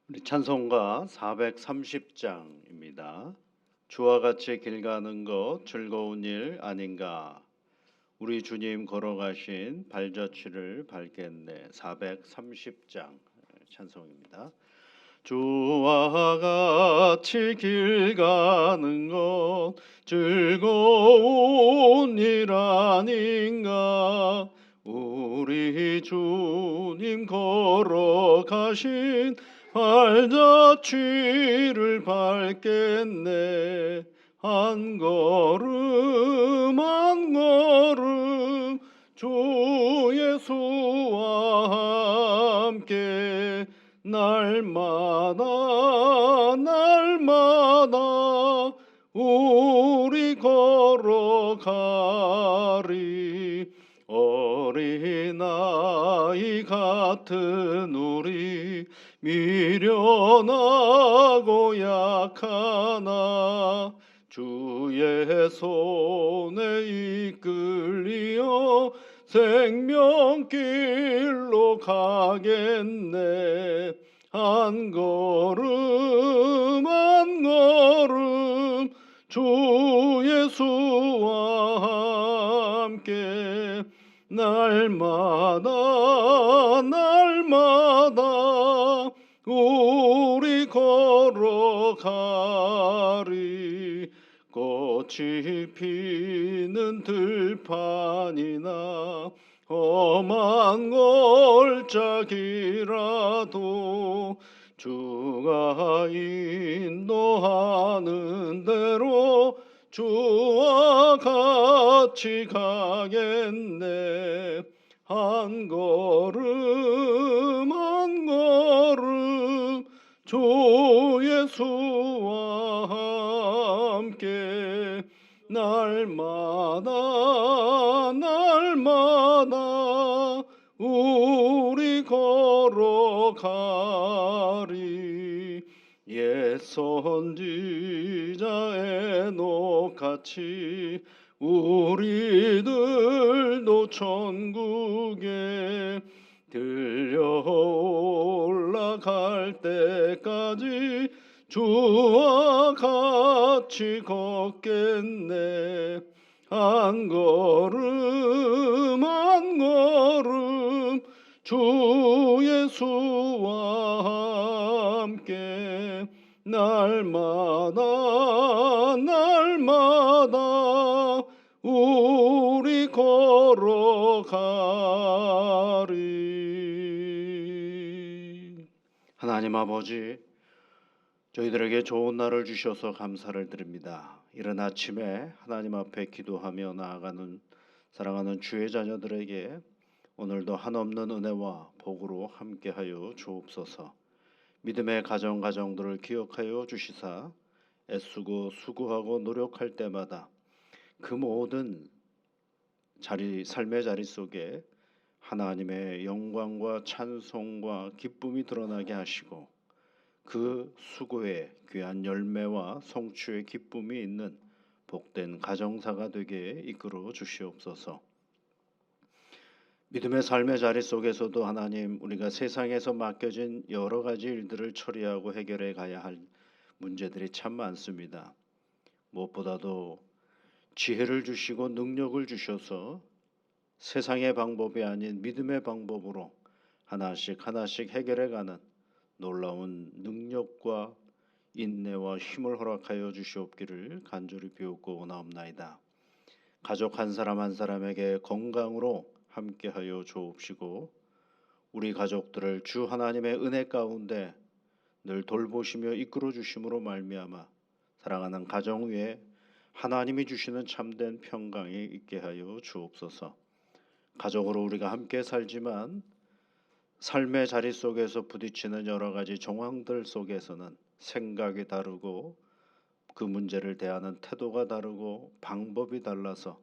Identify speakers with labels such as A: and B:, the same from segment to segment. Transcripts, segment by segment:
A: 우리 찬송가 430장입니다. 주와 같이 길 가는 것 즐거운 일 아닌가. 우리 주님 걸어가신 발자취를 밟겠네. 430장 찬송입니다. 주와 같이 길 가는 것 즐거운 일 아닌가. 우리 주님 걸어가신 발자취를 밟겠네. 한 걸음 한 걸음 주 예수와 함께 날마다 날마다 우리 걸어가리. 어린아이 같은 우리 미련하고 약하나 주의 손에 이끌리어 생명길로 가겠네. 한 걸음 한 걸음 주 예수와 함께 날마다 날마다 우리 걸어가리. 꽃이 피는 들판이나 험한 골짜기라도 주가 인도하는 대로 주와 같이 가겠네. 한 걸음 한 걸음 주 예수와 함께 날마다 날마다 우리 걸어가리. 옛 선지자 에녹같이 우리들도 천국에 들려 올라갈 때까지 주와 같이 걷겠네. 한 걸음 한 걸음 주 예수와 함께 날마다 날마다 우리 걸어가리. 하나님 아버지, 저희들에게 좋은 날을 주셔서 감사를 드립니다. 이른 아침에 하나님 앞에 기도하며 나아가는 사랑하는 주의 자녀들에게 오늘도 한없는 은혜와 복으로 함께하여 주옵소서. 믿음의 가정들을 기억하여 주시사 애쓰고 수고하고 노력할 때마다 그 모든 삶의 자리 속에 하나님의 영광과 찬송과 기쁨이 드러나게 하시고 그 수고의 귀한 열매와 성취의 기쁨이 있는 복된 가정사가 되게 이끌어 주시옵소서. 믿음의 삶의 자리 속에서도 하나님, 우리가 세상에서 맡겨진 여러 가지 일들을 처리하고 해결해 가야 할 문제들이 참 많습니다. 무엇보다도 지혜를 주시고 능력을 주셔서 세상의 방법이 아닌 믿음의 방법으로 하나씩 하나씩 해결해가는 놀라운 능력과 인내와 힘을 허락하여 주시옵기를 간절히 비옵고 원하옵나이다. 가족 한 사람 한 사람에게 건강으로 함께하여 주옵시고 우리 가족들을 주 하나님의 은혜 가운데 늘 돌보시며 이끌어 주심으로 말미암아 사랑하는 가정 위에 하나님이 주시는 참된 평강이 있게 하여 주옵소서. 가족으로 우리가 함께 살지만 삶의 자리 속에서 부딪히는 여러 가지 정황들 속에서는 생각이 다르고 그 문제를 대하는 태도가 다르고 방법이 달라서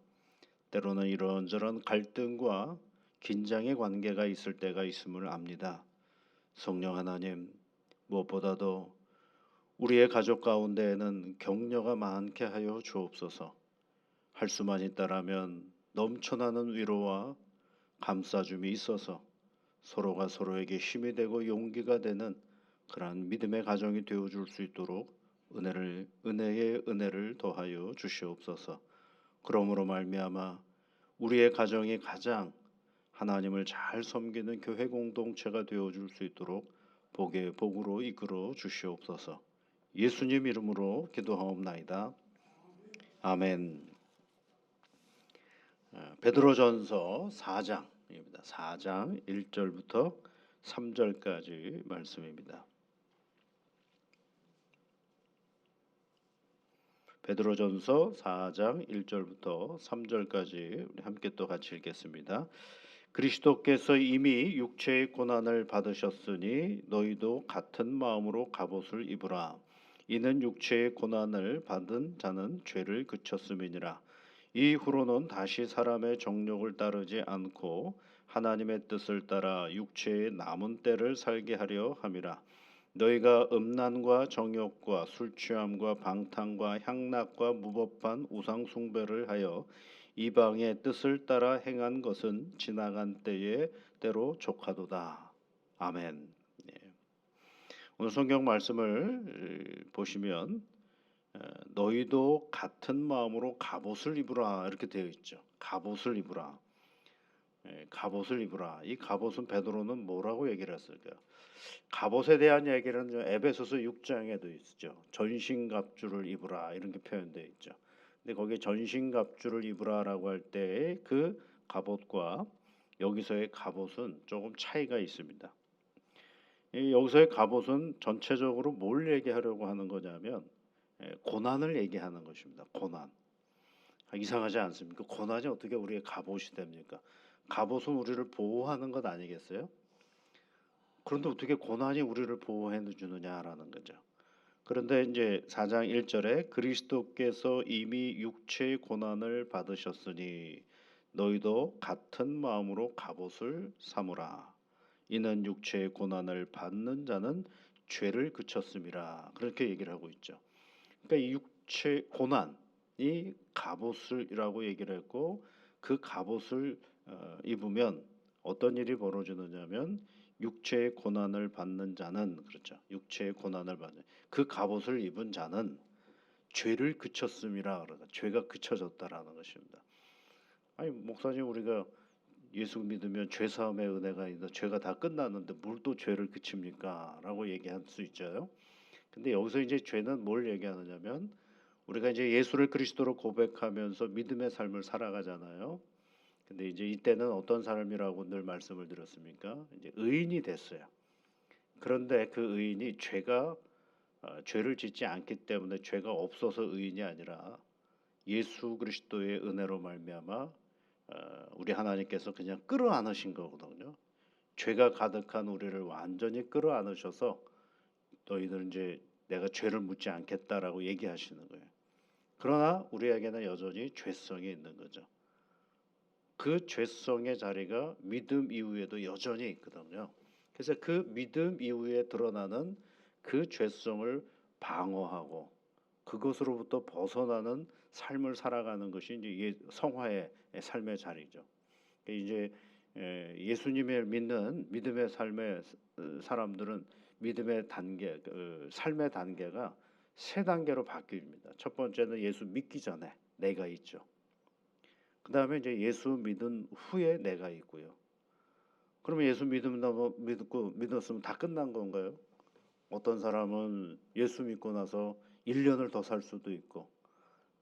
A: 때로는 이런저런 갈등과 긴장의 관계가 있을 때가 있음을 압니다. 성령 하나님, 무엇보다도 우리의 가족 가운데에는 격려가 많게 하여 주옵소서. 할 수만 있다라면 넘쳐나는 위로와 감싸줌이 있어서 서로가 서로에게 힘이 되고 용기가 되는 그러한 믿음의 가정이 되어 줄 수 있도록 은혜의 은혜를 더하여 주시옵소서. 그러므로 말미암아 우리의 가정이 가장 하나님을 잘 섬기는 교회 공동체가 되어 줄 수 있도록 복의 복으로 이끌어 주시옵소서. 예수님 이름으로 기도하옵나이다. 아멘. 베드로전서 4장입니다. 4장 1절부터 3절까지 말씀입니다. 베드로전서 4장 1절부터 3절까지 우리 함께 또 같이 읽겠습니다. 그리스도께서 이미 육체의 고난을 받으셨으니 너희도 같은 마음으로 갑옷을 입으라. 이는 육체의 고난을 받은 자는 죄를 그쳤음이니라. 이후로는 다시 사람의 정욕을 따르지 않고 하나님의 뜻을 따라 육체의 남은 때를 살게 하려 함이라. 너희가 음란과 정욕과 술취함과 방탕과 향락과 무법한 우상 숭배를 하여 이방의 뜻을 따라 행한 것은 지나간 때의 때로 족하도다. 아멘. 오늘 성경 말씀을 보시면 너희도 같은 마음으로 갑옷을 입으라 이렇게 되어 있죠. 갑옷을 입으라. 갑옷을 입으라. 이 갑옷은 베드로는 뭐라고 얘기를 했을까요? 갑옷에 대한 얘기는 에베소서 6장에도 있죠. 전신갑주를 입으라 이런 게 표현되어 있죠. 근데 거기에 전신갑주를 입으라라고 할 때 그 갑옷과 여기서의 갑옷은 조금 차이가 있습니다. 여기서의 갑옷은 전체적으로 뭘 얘기하려고 하는 거냐면 고난을 얘기하는 것입니다. 고난. 이상하지 않습니까? 고난이 어떻게 우리의 갑옷이 됩니까? 갑옷은 우리를 보호하는 것 아니겠어요? 그런데 어떻게 고난이 우리를 보호해 주느냐라는 거죠. 그런데 이제 4장 1절에 그리스도께서 이미 육체의 고난을 받으셨으니 너희도 같은 마음으로 갑옷을 삼으라. 이는 육체의 고난을 받는 자는 죄를 그쳤음이라. 그렇게 얘기를 하고 있죠. 그러니까 이 육체 고난이 갑옷이라고 얘기를 했고 그 갑옷을 입으면 어떤 일이 벌어지느냐면 육체의 고난을 받는 자는 그렇죠. 육체의 고난을 받는 그 갑옷을 입은 자는 죄를 그쳤음이라 그러다. 죄가 그쳐졌다라는 것입니다. 아니 목사님 우리가 예수 믿으면 죄 사함의 은혜가 있다. 죄가 다 끝났는데 뭘 또 죄를 그칩니까? 라고 얘기할 수 있죠. 근데 여기서 이제 죄는 뭘 얘기하느냐면 우리가 이제 예수를 그리스도로 고백하면서 믿음의 삶을 살아가잖아요. 근데 이제 이때는 어떤 사람이라고 늘 말씀을 드렸습니까? 이제 의인이 됐어요. 그런데 그 의인이 죄를 짓지 않기 때문에 죄가 없어서 의인이 아니라 예수 그리스도의 은혜로 말미암아 우리 하나님께서 그냥 끌어안으신 거거든요. 죄가 가득한 우리를 완전히 끌어안으셔서 너희들은 이제 내가 죄를 묻지 않겠다라고 얘기하시는 거예요. 그러나 우리에게는 여전히 죄성이 있는 거죠. 그 죄성의 자리가 믿음 이후에도 여전히 있거든요. 그래서 그 믿음 이후에 드러나는 그 죄성을 방어하고 그것으로부터 벗어나는 삶을 살아가는 것이 이제 성화의 삶의 자리죠. 이제 예수님을 믿는 믿음의 삶의 사람들은 믿음의 단계, 삶의 단계가 세 단계로 바뀝니다. 첫 번째는 예수 믿기 전에 내가 있죠. 그 다음에 이제 예수 믿은 후에 내가 있고요. 그러면 예수 믿었으면 다 끝난 건가요? 어떤 사람은 예수 믿고 나서 1년을 더 살 수도 있고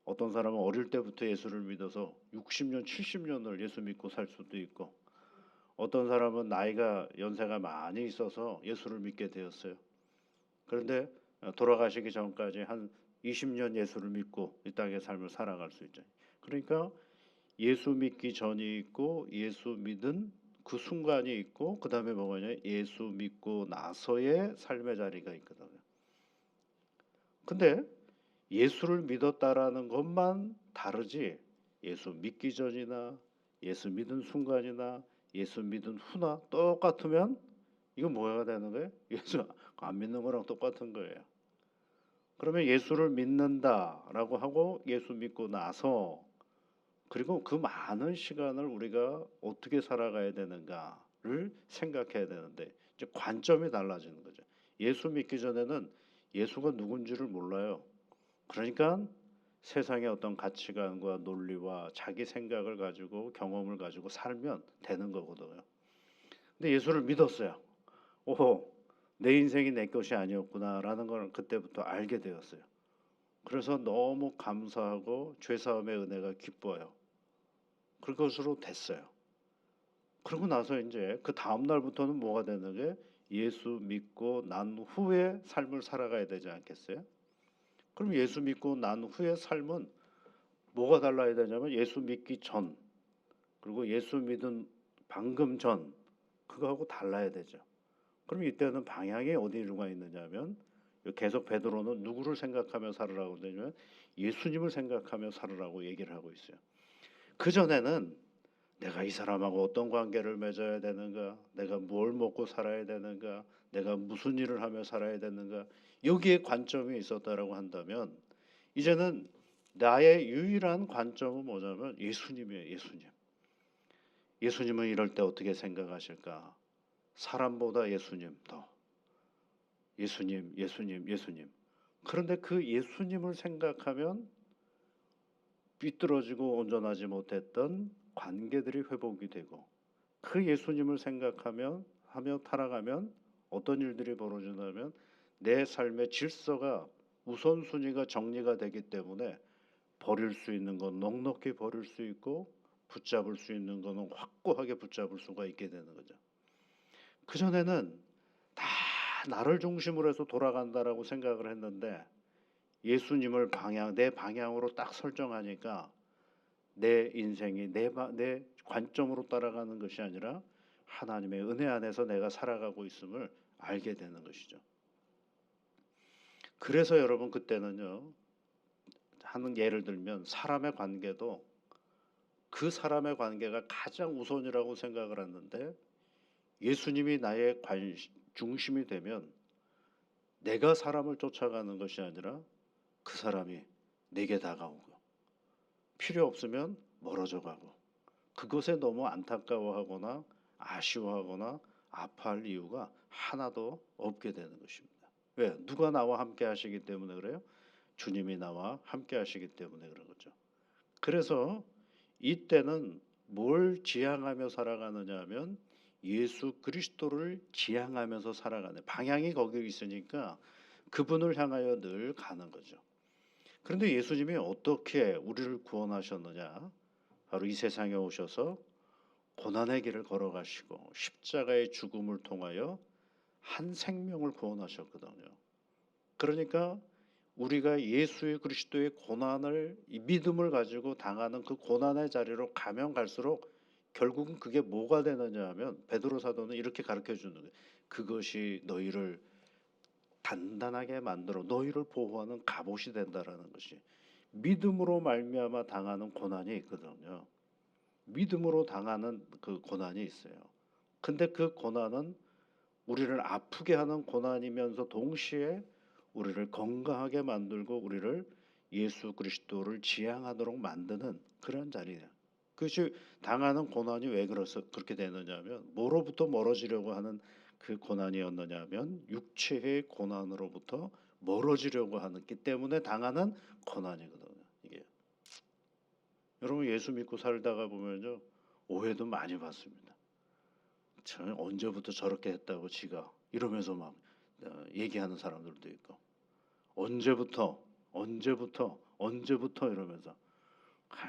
A: 어떤 사람은 어릴 때부터 예수를 믿어서 60년, 70년을 예수 믿고 살 수도 있고 어떤 사람은 나이가 연세가 많이 있어서 예수를 믿게 되었어요. 그런데 돌아가시기 전까지 한 20년 예수를 믿고 이 땅의 삶을 살아갈 수 있죠. 그러니까 예수 믿기 전이 있고 예수 믿은 그 순간이 있고 그 다음에 뭐냐 예수 믿고 나서의 삶의 자리가 있거든요. 근데 예수를 믿었다라는 것만 다르지 예수 믿기 전이나 예수 믿은 순간이나 예수 믿은 후나 똑같으면 이건 뭐가 되는 거예요? 예수 안 믿는 거랑 똑같은 거예요. 그러면 예수를 믿는다라고 하고 예수 믿고 나서 그리고 그 많은 시간을 우리가 어떻게 살아가야 되는가를 생각해야 되는데 이제 관점이 달라지는 거죠. 예수 믿기 전에는 예수가 누군지를 몰라요. 그러니까 세상의 어떤 가치관과 논리와 자기 생각을 가지고 경험을 가지고 살면 되는 거거든요. 근데 예수를 믿었어요. 오호, 내 인생이 내 것이 아니었구나라는 걸 그때부터 알게 되었어요. 그래서 너무 감사하고 죄사함의 은혜가 기뻐요. 그것으로 됐어요. 그러고 나서 이제 그 다음 날부터는 뭐가 되는 게 예수 믿고 난 후에 삶을 살아가야 되지 않겠어요? 그럼 예수 믿고 난 후의 삶은 뭐가 달라야 되냐면 예수 믿기 전 그리고 예수 믿은 방금 전 그거하고 달라야 되죠. 그럼 이때는 방향이 어디로가 있느냐면 계속 베드로는 누구를 생각하며 살으라고 되냐면 예수님을 생각하며 살으라고 얘기를 하고 있어요. 그 전에는 내가 이 사람하고 어떤 관계를 맺어야 되는가, 내가 뭘 먹고 살아야 되는가, 내가 무슨 일을 하며 살아야 되는가 여기에 관점이 있었다라고 한다면 이제는 나의 유일한 관점은 뭐냐면 예수님이에요. 예수님. 예수님은 이럴 때 어떻게 생각하실까? 사람보다 예수님 더. 예수님, 예수님, 예수님. 그런데 그 예수님을 생각하면 삐뚤어지고 온전하지 못했던 관계들이 회복이 되고 그 예수님을 생각하며 타락하면 어떤 일들이 벌어지냐면 내 삶의 질서가 우선순위가 정리가 되기 때문에 버릴 수 있는 건 넉넉히 버릴 수 있고 붙잡을 수 있는 거는 확고하게 붙잡을 수가 있게 되는 거죠. 그전에는 다 나를 중심으로 해서 돌아간다라고 생각을 했는데 예수님을 내 방향으로 딱 설정하니까 내 인생이 내 관점으로 따라가는 것이 아니라 하나님의 은혜 안에서 내가 살아가고 있음을 알게 되는 것이죠. 그래서 여러분 그때는요. 하는 예를 들면 사람의 관계도 그 사람의 관계가 가장 우선이라고 생각을 했는데 예수님이 나의 중심이 되면 내가 사람을 쫓아가는 것이 아니라 그 사람이 내게 다가오고 필요 없으면 멀어져 가고 그것에 너무 안타까워하거나 아쉬워하거나 아파할 이유가 하나도 없게 되는 것입니다. 왜? 누가 나와 함께 하시기 때문에 그래요? 주님이 나와 함께 하시기 때문에 그런 거죠. 그래서 이때는 뭘 지향하며 살아가느냐 하면 예수 그리스도를 지향하면서 살아가는 방향이 거기 있으니까 그분을 향하여 늘 가는 거죠. 그런데 예수님이 어떻게 우리를 구원하셨느냐? 바로 이 세상에 오셔서 고난의 길을 걸어가시고 십자가의 죽음을 통하여 한 생명을 구원하셨거든요. 그러니까 우리가 예수 그리스도의 고난을 이 믿음을 가지고 당하는 그 고난의 자리로 가면 갈수록 결국은 그게 뭐가 되느냐 하면 베드로 사도는 이렇게 가르쳐 주는 거예요. 그것이 너희를 단단하게 만들어 너희를 보호하는 갑옷이 된다라는 것이 믿음으로 말미암아 당하는 고난이 있거든요. 믿음으로 당하는 그 고난이 있어요. 근데 그 고난은 우리를 아프게 하는 고난이면서 동시에 우리를 건강하게 만들고 우리를 예수 그리스도를 지향하도록 만드는 그런 자리예요. 그것이 당하는 고난이 왜 그렇게 되느냐면 뭐로부터 멀어지려고 하는 그 고난이었느냐면 육체의 고난으로부터 멀어지려고 하기 때문에 당하는 고난이거든요. 이게 여러분 예수 믿고 살다가 보면요 오해도 많이 받습니다. 저는 언제부터 저렇게 했다고 지가 이러면서 막 얘기하는 사람들도 있고 언제부터 이러면서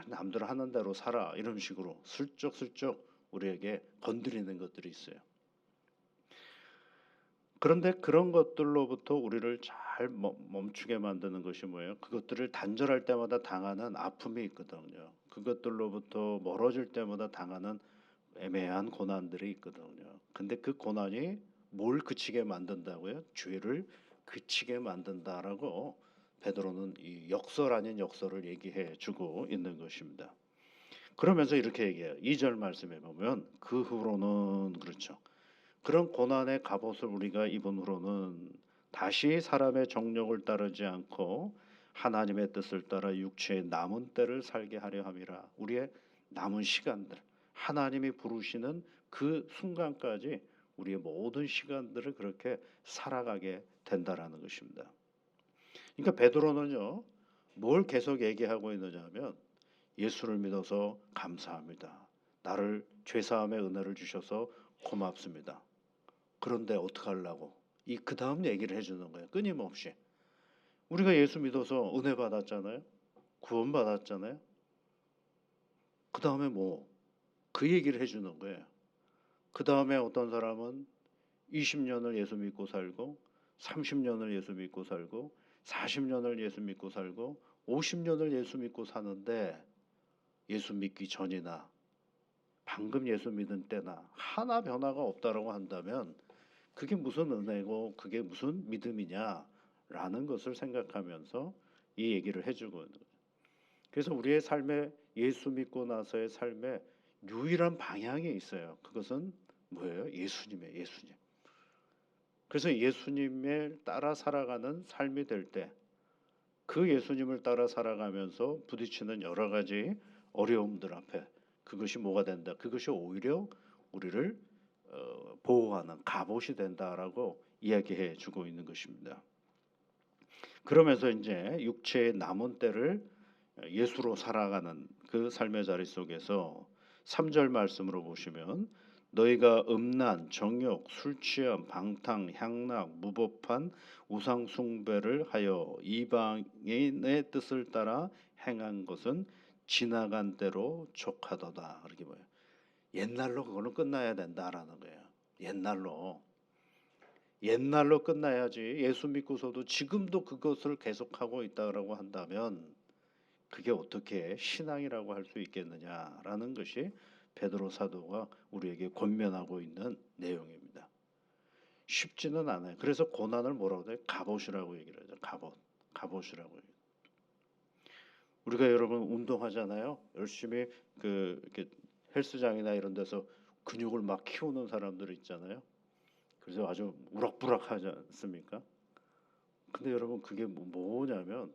A: 남들 하는 대로 살아 이런 식으로 슬쩍슬쩍 우리에게 건드리는 것들이 있어요. 그런데 그런 것들로부터 우리를 잘 멈추게 만드는 것이 뭐예요? 그것들을 단절할 때마다 당하는 아픔이 있거든요. 그것들로부터 멀어질 때마다 당하는 애매한 고난들이 있거든요. 근데 그 고난이 뭘 그치게 만든다고요? 죄를 그치게 만든다라고 베드로는 이 역설 아닌 역설을 얘기해 주고 있는 것입니다. 그러면서 이렇게 얘기해요. 2절 말씀에 보면 그 후로는 그렇죠. 그런 고난의 갑옷을 우리가 입은 후로는 다시 사람의 정욕을 따르지 않고 하나님의 뜻을 따라 육체의 남은 때를 살게 하려 함이라. 우리의 남은 시간들 하나님이 부르시는 그 순간까지 우리의 모든 시간들을 그렇게 살아가게 된다라는 것입니다. 그러니까 베드로는요, 뭘 계속 얘기하고 있느냐 하면 예수를 믿어서 감사합니다. 나를 죄사함의 은혜를 주셔서 고맙습니다. 그런데 어떻게 하려고? 그 다음 얘기를 해주는 거예요. 끊임없이. 우리가 예수 믿어서 은혜 받았잖아요. 구원 받았잖아요. 그 다음에 뭐? 그 얘기를 해주는 거예요. 그 다음에 어떤 사람은 20년을 예수 믿고 살고 30년을 예수 믿고 살고 40년을 예수 믿고 살고 50년을 예수 믿고 사는데 예수 믿기 전이나 방금 예수 믿은 때나 하나 변화가 없다라고 한다면 그게 무슨 은혜고 그게 무슨 믿음이냐라는 것을 생각하면서 이 얘기를 해주고 있는 거예요. 그래서 우리의 삶에 예수 믿고 나서의 삶에 유일한 방향이 있어요. 그것은 뭐예요? 예수님. 그래서 예수님을 따라 살아가는 삶이 될 때 그 예수님을 따라 살아가면서 부딪히는 여러 가지 어려움들 앞에 그것이 뭐가 된다? 그것이 오히려 우리를 보호하는 갑옷이 된다라고 이야기해 주고 있는 것입니다. 그러면서 이제 육체의 남은 때를 예수로 살아가는 그 삶의 자리 속에서 3절 말씀으로 보시면 너희가 음란, 정욕, 술취함, 방탕, 향락, 무법한 우상 숭배를 하여 이방인의 뜻을 따라 행한 것은 지나간 때로 족하도다. 이렇게 봐요. 옛날로 그거는 끝나야 된다라는 거예요. 옛날로 끝나야지. 예수 믿고서도 지금도 그것을 계속하고 있다라고 한다면 그게 어떻게 신앙이라고 할 수 있겠느냐라는 것이 베드로 사도가 우리에게 권면하고 있는 내용입니다. 쉽지는 않아요. 그래서 고난을 뭐라고 해요? 갑옷이라고 얘기를 하죠. 갑옷이라고. 우리가 여러분 운동하잖아요. 열심히 이렇게 헬스장이나 이런 데서 근육을 막 키우는 사람들 있잖아요. 그래서 아주 우락부락하지 않습니까? 근데 여러분 그게 뭐냐면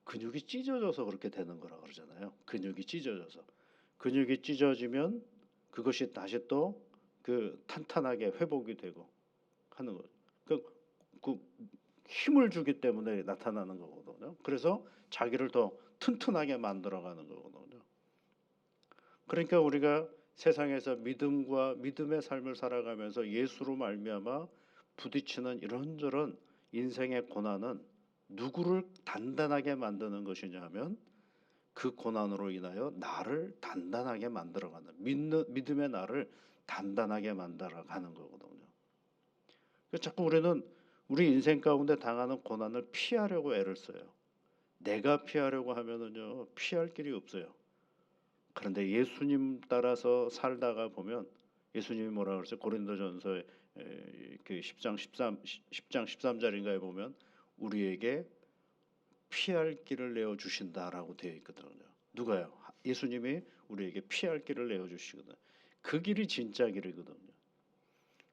A: 근육이 찢어져서 그렇게 되는 거라 그러잖아요. 근육이 찢어지면 그것이 다시 또 탄탄하게 회복이 되고 하는 거예요. 그 힘을 주기 때문에 나타나는 거거든요. 그래서 자기를 더 튼튼하게 만들어가는 거거든요. 그러니까 우리가 세상에서 믿음의 삶을 살아가면서 예수로 말미암아 부딪히는 이런저런 인생의 고난은 누구를 단단하게 만드는 것이냐 하면 그 고난으로 인하여 나를 단단하게 만들어가는 믿음의 나를 단단하게 만들어가는 거거든요. 자꾸 우리는 우리 인생 가운데 당하는 고난을 피하려고 애를 써요. 내가 피하려고 하면은요 피할 길이 없어요. 그런데 예수님 따라서 살다가 보면 예수님이 뭐라 그랬어요? 고린도전서의 그 10장 13절인가에 보면 우리에게 피할 길을 내어 주신다라고 되어 있거든요. 누가요? 예수님이 우리에게 피할 길을 내어 주시거든요. 그 길이 진짜 길이거든요.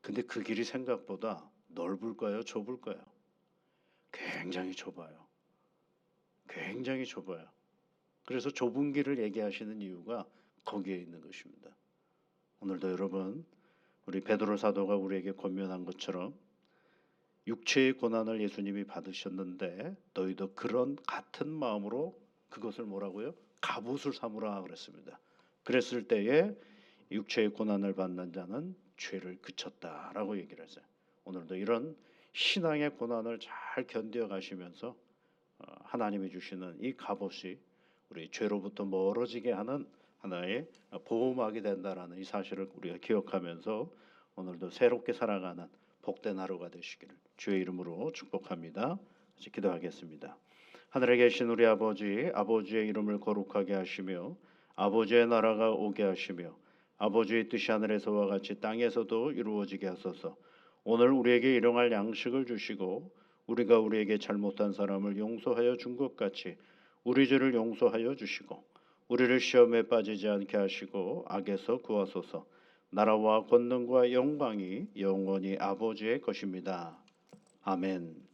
A: 근데 그 길이 생각보다 넓을까요? 좁을까요? 굉장히 좁아요. 그래서 좁은 길을 얘기하시는 이유가 거기에 있는 것입니다. 오늘도 여러분 우리 베드로 사도가 우리에게 권면한 것처럼 육체의 고난을 예수님이 받으셨는데 너희도 그런 같은 마음으로 그것을 뭐라고요? 갑옷을 삼으라 그랬습니다. 그랬을 때에 육체의 고난을 받는 자는 죄를 그쳤다라고 얘기를 했어요. 오늘도 이런 신앙의 고난을 잘 견뎌 가시면서 하나님이 주시는 이 갑옷이 우리 죄로부터 멀어지게 하는 하나의 보호막이 된다라는 이 사실을 우리가 기억하면서 오늘도 새롭게 살아가는 복된 하루가 되시기를 주의 이름으로 축복합니다. 같이 기도하겠습니다. 하늘에 계신 우리 아버지, 아버지의 이름을 거룩하게 하시며 아버지의 나라가 오게 하시며 아버지의 뜻이 하늘에서와 같이 땅에서도 이루어지게 하소서. 오늘 우리에게 일용할 양식을 주시고 우리가 우리에게 잘못한 사람을 용서하여 준 것 같이 우리 죄를 용서하여 주시고 우리를 시험에 빠지지 않게 하시고 악에서 구하소서. 나라와 권능과 영광이 영원히 아버지의 것입니다. 아멘.